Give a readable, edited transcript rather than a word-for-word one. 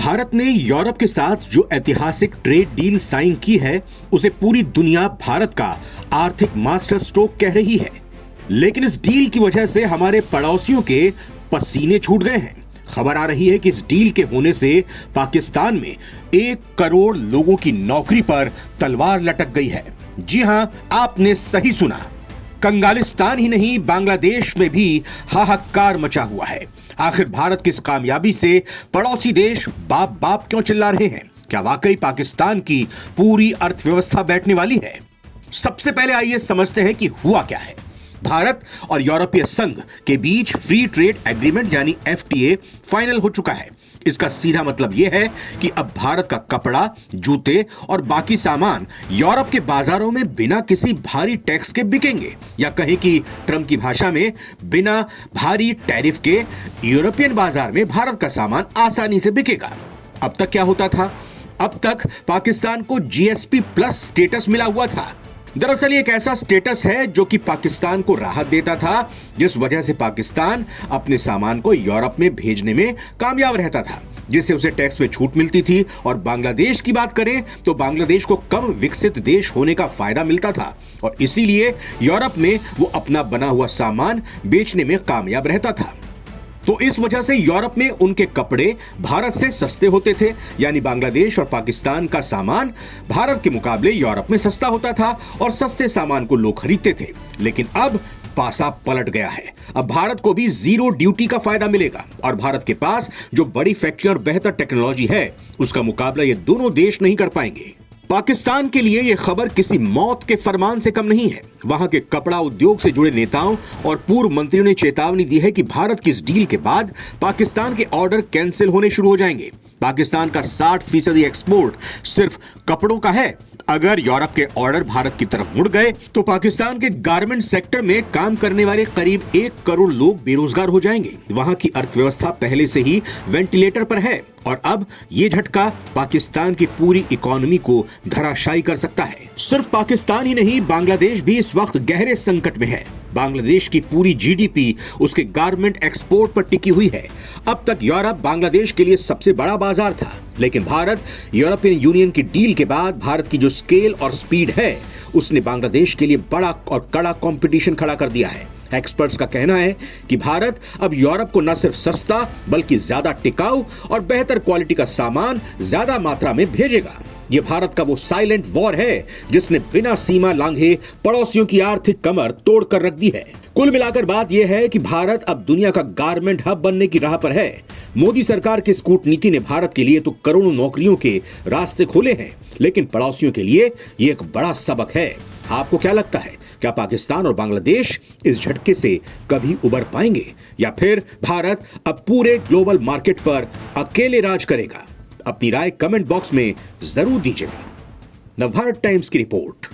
भारत ने यूरोप के साथ जो ऐतिहासिक ट्रेड डील साइन की है उसे पूरी दुनिया भारत का आर्थिक मास्टर स्ट्रोक कह रही है। लेकिन इस डील की वजह से हमारे पड़ोसियों के पसीने छूट गए हैं। खबर आ रही है कि इस डील के होने से पाकिस्तान में 1 करोड़ लोगों की नौकरी पर तलवार लटक गई है। जी हां, आपने सही सुना। कंगालिस्तान ही नहीं, बांग्लादेश में भी हाहाकार मचा हुआ है। आखिर भारत की इस कामयाबी से पड़ोसी देश बाप बाप क्यों चिल्ला रहे हैं? क्या वाकई पाकिस्तान की पूरी अर्थव्यवस्था बैठने वाली है? सबसे पहले आइए समझते हैं कि हुआ क्या है। भारत और यूरोपीय संघ के बीच फ्री ट्रेड एग्रीमेंट यानी FTA फाइनल हो चुका है। इसका सीधा मतलब यह है कि अब भारत का कपड़ा, जूते और बाकी सामान यूरोप के बाजारों में बिना किसी भारी टैक्स के बिकेंगे, या कहें कि ट्रम्प की भाषा में बिना भारी टैरिफ के यूरोपियन बाजार में भारत का सामान आसानी से बिकेगा। अब तक क्या होता था? अब तक पाकिस्तान को GSP प्लस स्टेटस मिला हुआ था। दरअसल एक ऐसा स्टेटस है जो कि पाकिस्तान को राहत देता था, जिस वजह से पाकिस्तान अपने सामान को यूरोप में भेजने में कामयाब रहता था, जिससे उसे टैक्स में छूट मिलती थी। और बांग्लादेश की बात करें तो बांग्लादेश को कम विकसित देश होने का फायदा मिलता था और इसीलिए यूरोप में वो अपना बना हुआ सामान बेचने में कामयाब रहता था। तो इस वजह से यूरोप में उनके कपड़े भारत से सस्ते होते थे, यानी बांग्लादेश और पाकिस्तान का सामान भारत के मुकाबले यूरोप में सस्ता होता था और सस्ते सामान को लोग खरीदते थे। लेकिन अब पासा पलट गया है। अब भारत को भी जीरो ड्यूटी का फायदा मिलेगा और भारत के पास जो बड़ी फैक्ट्री और बेहतर टेक्नोलॉजी है उसका मुकाबला ये दोनों देश नहीं कर पाएंगे। पाकिस्तान के लिए यह खबर किसी मौत के फरमान से कम नहीं है। वहां के कपड़ा उद्योग से जुड़े नेताओं और पूर्व मंत्रियों ने चेतावनी दी है कि भारत की इस डील के बाद पाकिस्तान के ऑर्डर कैंसिल होने शुरू हो जाएंगे। पाकिस्तान का 60% एक्सपोर्ट सिर्फ कपड़ों का है। अगर यूरोप के ऑर्डर भारत की तरफ मुड़ गए तो पाकिस्तान के गारमेंट सेक्टर में काम करने वाले करीब 1 करोड़ लोग बेरोजगार हो जाएंगे। वहां की अर्थव्यवस्था पहले से ही वेंटिलेटर पर है और अब ये झटका पाकिस्तान की पूरी इकोनॉमी को धराशायी कर सकता है। सिर्फ पाकिस्तान ही नहीं, बांग्लादेश भी इस वक्त गहरे संकट में है। बांग्लादेश की पूरी GDP उसके गारमेंट एक्सपोर्ट पर टिकी हुई है। अब तक यूरोप बांग्लादेश के लिए सबसे बड़ा बाजार था, लेकिन भारत यूरोपियन यूनियन की डील के बाद भारत की जो स्केल और स्पीड है उसने बांग्लादेश के लिए बड़ा और कड़ा कंपटीशन खड़ा कर दिया है। एक्सपर्ट्स का कहना है कि भारत अब यूरोप को न सिर्फ सस्ता बल्कि ज्यादा टिकाऊ और बेहतर क्वालिटी का सामान ज्यादा मात्रा में भेजेगा। ये भारत का वो साइलेंट वॉर है जिसने बिना सीमा लांघे पड़ोसियों की आर्थिक कमर तोड़ कर रख दी है। कुल मिलाकर बात यह है कि भारत अब दुनिया का गारमेंट हब बनने की राह पर है। मोदी सरकार की इस कूटनीति ने भारत के लिए तो करोड़ों नौकरियों के रास्ते खोले हैं, लेकिन पड़ोसियों के लिए ये एक बड़ा सबक है। आपको क्या लगता है? क्या पाकिस्तान और बांग्लादेश इस झटके से कभी उबर पाएंगे या फिर भारत अब पूरे ग्लोबल मार्केट पर अकेले राज करेगा? अपनी राय कमेंट बॉक्स में जरूर दीजिएगा। नवभारत टाइम्स की रिपोर्ट।